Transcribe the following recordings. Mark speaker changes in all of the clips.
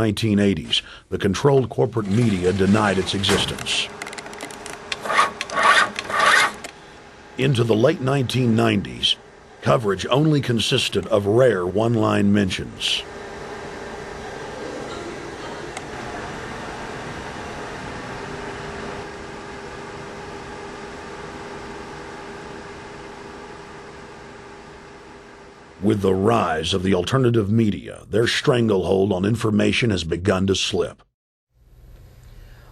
Speaker 1: 1980s, the controlled corporate media denied its existence. Into the late 1990s, coverage only consisted of rare one-line mentions. With the rise of the alternative media, their stranglehold on information has begun to slip.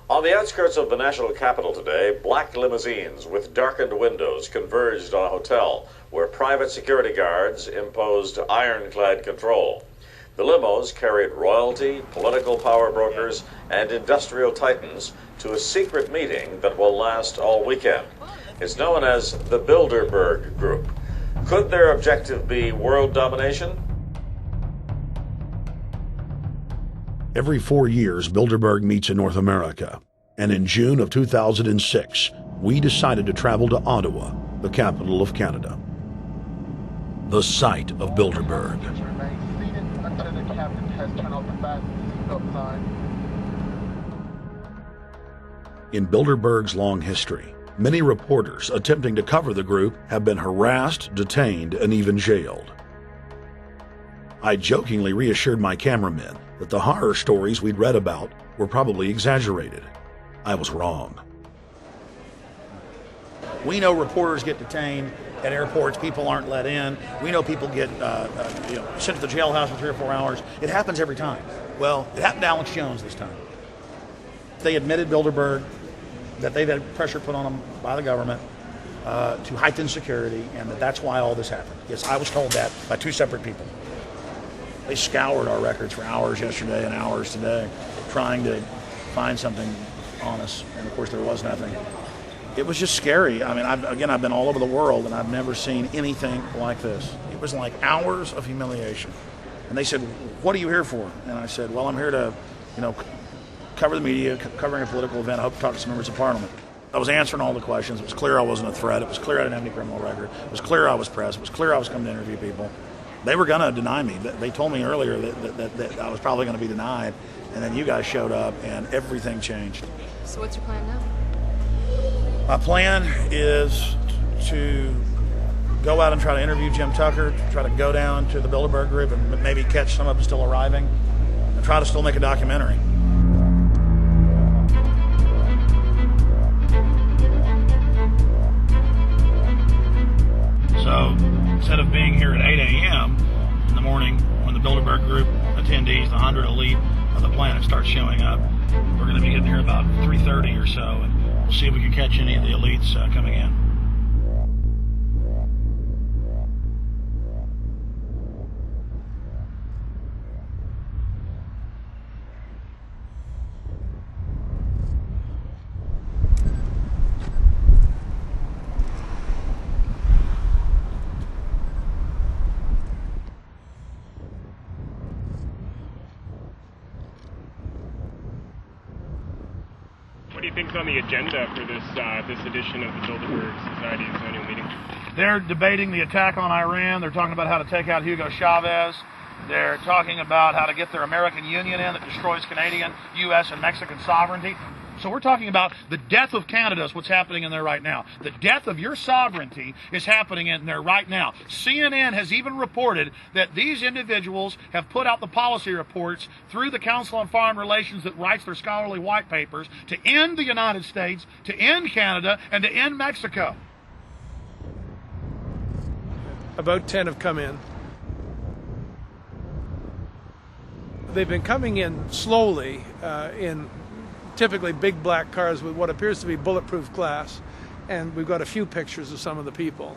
Speaker 2: On the outskirts of the national capital today, black limousines with darkened windows converged on a hotel where private security guards imposed ironclad control. The limos carried royalty, political power brokers, and industrial titans to a secret meeting that will last all weekend. It's known as the Bilderberg Group. Could their objective be world domination?
Speaker 1: Every 4 years, Bilderberg meets in North America, and in June of 2006, we decided to travel to Ottawa, the capital of Canada. The site of Bilderberg. In Bilderberg's long history, many reporters attempting to cover the group have been harassed, detained, and even jailed. I jokingly reassured my cameramen that the horror stories we'd read about were probably exaggerated. I was wrong.
Speaker 3: We know reporters get detained at airports, people aren't let in. We know people get sent to the jailhouse for 3 or 4 hours. It happens every time. Well, it happened to Alex Jones this time. They admitted Bilderberg that they've had pressure put on them by the government to heighten security, and that's why all this happened. Yes, I was told that by 2 separate people. They scoured our records for hours yesterday and hours today, trying to find something on us, and of course there was nothing. It was just scary. I mean, I've been all over the world, and I've never seen anything like this. It was like hours of humiliation. And they said, "What are you here for?" And I said, "Well, I'm here to, cover the media, covering a political event. I hope to talk to some members of Parliament." I was answering all the questions. It was clear I wasn't a threat. It was clear I didn't have any criminal record. It was clear I was pressed. It was clear I was coming to interview people. They were going to deny me. They told me earlier that I was probably going to be denied, and then you guys showed up, and everything changed.
Speaker 4: So what's your plan now?
Speaker 3: My plan is to go out and try to interview Jim Tucker, try to go down to the Bilderberg Group and maybe catch some of them still arriving, and try to still make a documentary. So instead of being here at 8 a.m. in the morning when the Bilderberg Group attendees, the 100 elite of the planet, start showing up, we're going to be getting here about 3:30 or so, and we'll see if we can catch any of the elites coming in.
Speaker 5: What do you think's on the agenda for this edition of the Bilderberg Society's annual meeting?
Speaker 3: They're debating the attack on Iran. They're talking about how to take out Hugo Chavez. They're talking about how to get their American Union in that destroys Canadian, U.S., and Mexican sovereignty. So we're talking about the death of Canada is what's happening in there right now. The death of your sovereignty is happening in there right now. CNN has even reported that these individuals have put out the policy reports through the Council on Foreign Relations that writes their scholarly white papers to end the United States, to end Canada, and to end Mexico.
Speaker 6: About 10 have come in. They've been coming in slowly in typically big black cars with what appears to be bulletproof glass, and we've got a few pictures of some of the people.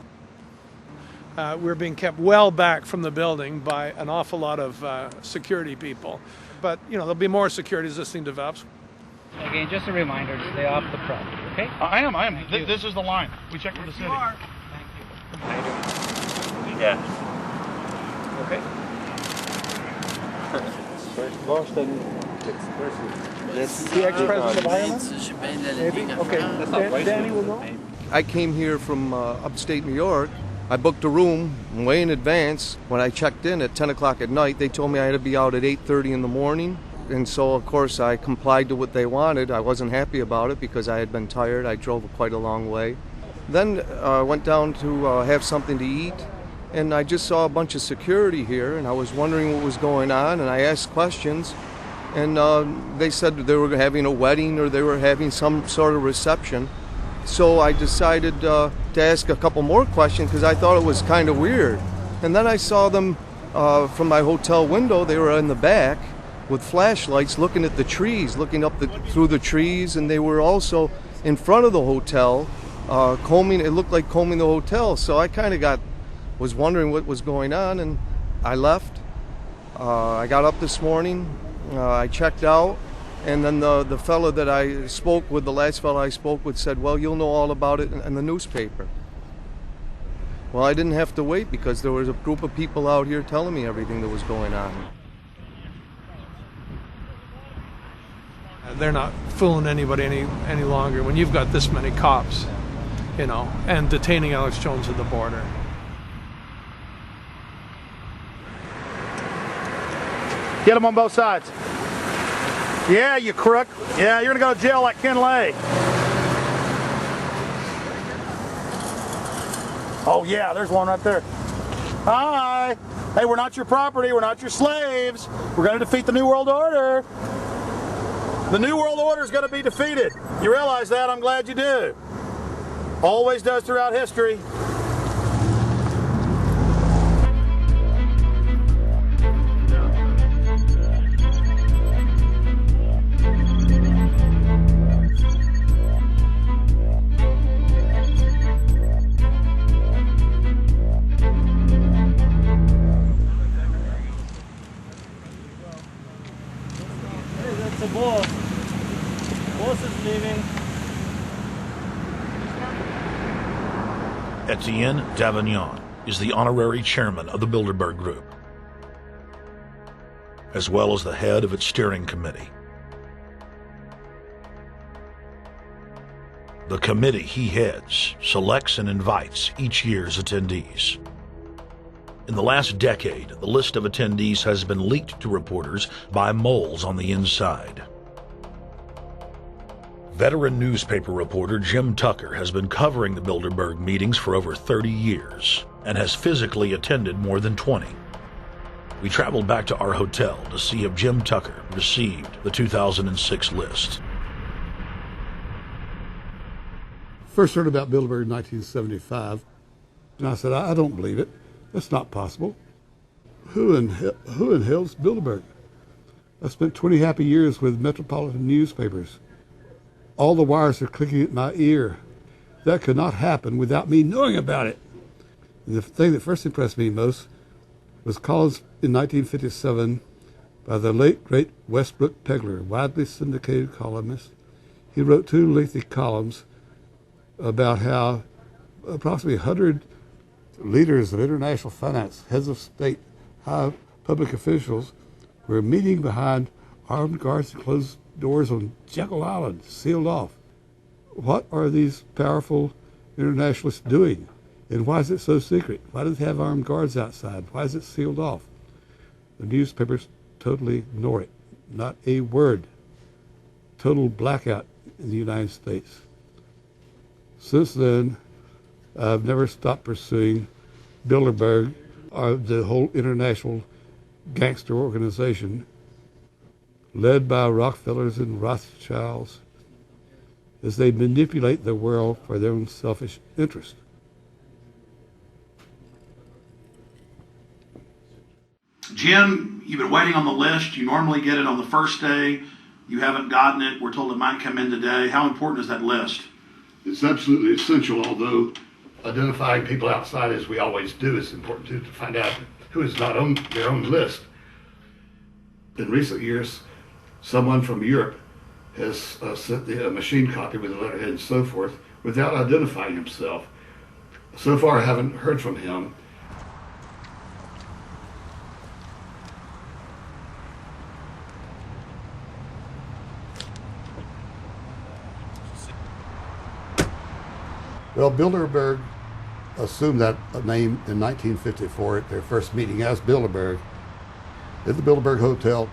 Speaker 6: We're being kept well back from the building by an awful lot of security people, but there'll be more security as this thing develops.
Speaker 7: Again, just a reminder to stay off the property, okay?
Speaker 3: I am. This is the line. We checked with the city.
Speaker 7: Thank you. How you doing?
Speaker 5: Yeah.
Speaker 7: Okay.
Speaker 6: The ex-president of Ireland? Maybe? Okay, Danny will know.
Speaker 8: I came here from upstate New York. I booked a room way in advance. When I checked in at 10 o'clock at night, they told me I had to be out at 8:30 in the morning. and so of course I complied to what they wanted. I wasn't happy about it because I had been tired. I drove quite a long way. Then I went down to have something to eat, and I just saw a bunch of security here, and I was wondering what was going on, and I asked questions, and they said they were having a wedding or they were having some sort of reception. So I decided to ask a couple more questions because I thought it was kind of weird. And then I saw them from my hotel window. They were in the back with flashlights looking at the trees, looking up through the trees, and they were also in front of the hotel, combing. It looked like combing the hotel. So I kind of was wondering what was going on, and I left. I got up this morning. I checked out, and then the fellow that I spoke with, the last fellow I spoke with, said, "Well, you'll know all about it in the newspaper." Well, I didn't have to wait because there was a group of people out here telling me everything that was going on.
Speaker 6: They're not fooling anybody any longer when you've got this many cops, and detaining Alex Jones at the border.
Speaker 3: Get him on both sides. Yeah, you crook. Yeah, you're going to go to jail like Ken Lay. Oh, yeah, there's one right there. Hi. Hey, we're not your property. We're not your slaves. We're going to defeat the New World Order. The New World Order is going to be defeated. You realize that? I'm glad you do. Always does throughout history.
Speaker 4: The boss. Boss is leaving.
Speaker 1: Etienne Davignon is the honorary chairman of the Bilderberg Group, as well as the head of its steering committee. The committee he heads selects and invites each year's attendees. In the last decade, the list of attendees has been leaked to reporters by moles on the inside. Veteran newspaper reporter Jim Tucker has been covering the Bilderberg meetings for over 30 years and has physically attended more than 20. We traveled back to our hotel to see if Jim Tucker received the 2006 list.
Speaker 9: First heard about Bilderberg in 1975, and I said, I don't believe it. That's not possible. Who in hell's Bilderberg? I spent 20 happy years with metropolitan newspapers. All the wires are clicking at my ear. That could not happen without me knowing about it. And the thing that first impressed me most was columns in 1957 by the late, great Westbrook Pegler, widely syndicated columnist. He wrote 2 lengthy columns about how approximately 100 leaders of international finance, heads of state, high public officials were meeting behind armed guards and closed doors on Jekyll Island, sealed off. What are these powerful internationalists doing? And why is it so secret? Why do they have armed guards outside? Why is it sealed off? The newspapers totally ignore it. Not a word. Total blackout in the United States. Since then, I've never stopped pursuing Bilderberg, or the whole international gangster organization led by Rockefellers and Rothschilds as they manipulate the world for their own selfish interest.
Speaker 1: Jim, you've been waiting on the list. You normally get it on the first day. You haven't gotten it. We're told it might come in today. How important is that list?
Speaker 9: It's absolutely essential, although identifying people outside, as we always do, is important too, to find out who is not on their own list. In recent years, someone from Europe has sent a machine copy with a letterhead and so forth without identifying himself. So far, I haven't heard from him. Well, Bilderberg assumed that name in 1954 at their first meeting as Bilderberg at the Bilderberg Hotel